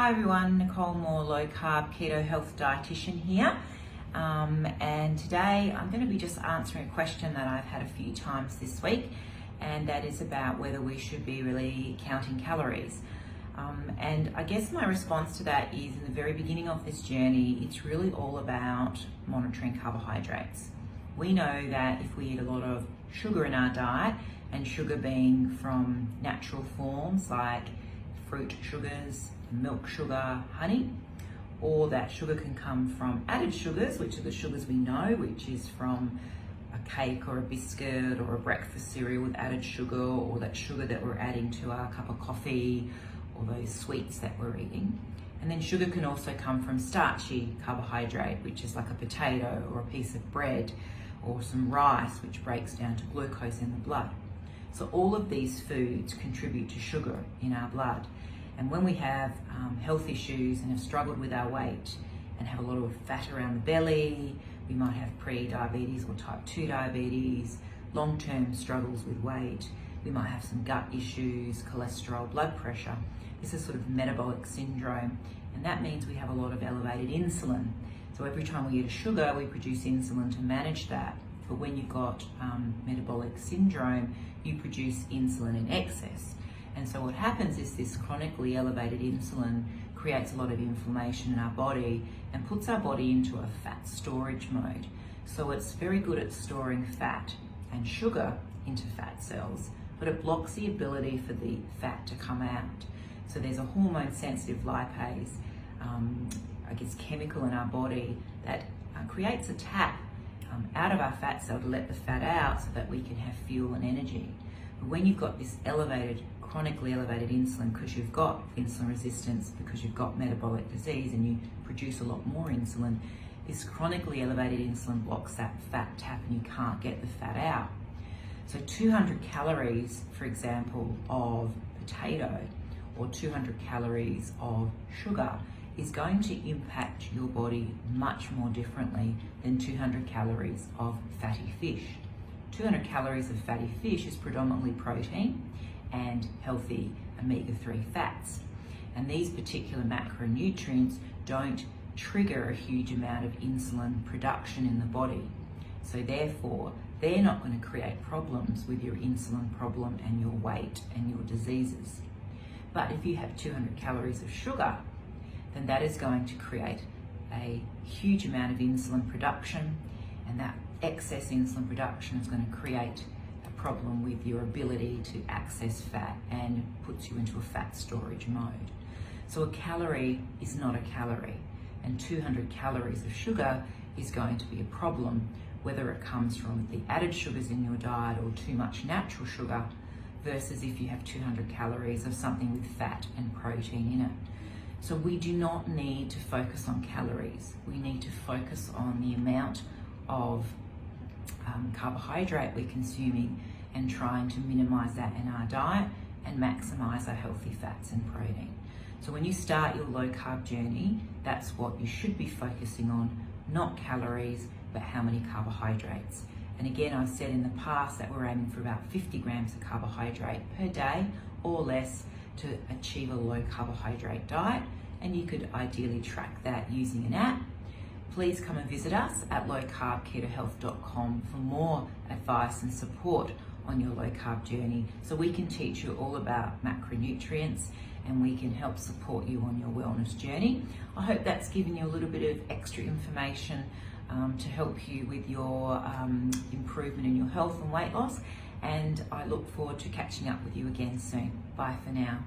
Hi everyone, Nicole Moore, Low Carb Keto Health dietitian here. And today I'm going to be just answering a question that I've had a few times this week, and that is about whether we should be really counting calories. And I guess my response to that is, in the very beginning of this journey, it's really all about monitoring carbohydrates. We know that if we eat a lot of sugar in our diet, and sugar being from natural forms like fruit sugars, milk sugar, honey, or that sugar can come from added sugars, which are the sugars we know, which is from a cake or a biscuit or a breakfast cereal with added sugar, or that sugar that we're adding to our cup of coffee, or those sweets that we're eating. And then sugar can also come from starchy carbohydrate, which is like a potato or a piece of bread or some rice, which breaks down to glucose in the blood. So all of these foods contribute to sugar in our blood. And when we have health issues and have struggled with our weight and have a lot of fat around the belly, we might have pre-diabetes or type 2 diabetes, long-term struggles with weight, we might have some gut issues, cholesterol, blood pressure. This is sort of metabolic syndrome, and that means we have a lot of elevated insulin. So every time we eat a sugar, we produce insulin to manage that. But when you've got metabolic syndrome, you produce insulin in excess. And so what happens is this chronically elevated insulin creates a lot of inflammation in our body and puts our body into a fat storage mode. So it's very good at storing fat and sugar into fat cells, but it blocks the ability for the fat to come out. So there's a hormone sensitive lipase, chemical in our body that creates a tap out of our fat cell to let the fat out so that we can have fuel and energy. But when you've got this chronically elevated insulin, because you've got insulin resistance, because you've got metabolic disease and you produce a lot more insulin, this chronically elevated insulin blocks that fat tap and you can't get the fat out. So 200 calories, for example, of potato or 200 calories of sugar is going to impact your body much more differently than 200 calories of fatty fish. 200 calories of fatty fish is predominantly protein and healthy omega-3 fats. And these particular macronutrients don't trigger a huge amount of insulin production in the body. So therefore, they're not going to create problems with your insulin problem and your weight and your diseases. But if you have 200 calories of sugar, then that is going to create a huge amount of insulin production, and that excess insulin production is going to create a problem with your ability to access fat and puts you into a fat storage mode. So a calorie is not a calorie, and 200 calories of sugar is going to be a problem, whether it comes from the added sugars in your diet or too much natural sugar, versus if you have 200 calories of something with fat and protein in it. So we do not need to focus on calories. We need to focus on the amount of carbohydrate we're consuming and trying to minimize that in our diet and maximize our healthy fats and protein. So when you start your low carb journey, that's what you should be focusing on, not calories, but how many carbohydrates. And again, I've said in the past that we're aiming for about 50 grams of carbohydrate per day or less to achieve a low carbohydrate diet, and you could ideally track that using an app. Please come and visit us at lowcarbketohealth.com for more advice and support on your low carb journey, so we can teach you all about macronutrients and we can help support you on your wellness journey. I hope that's given you a little bit of extra information to help you with your improvement in your health and weight loss, and I look forward to catching up with you again soon. Bye for now.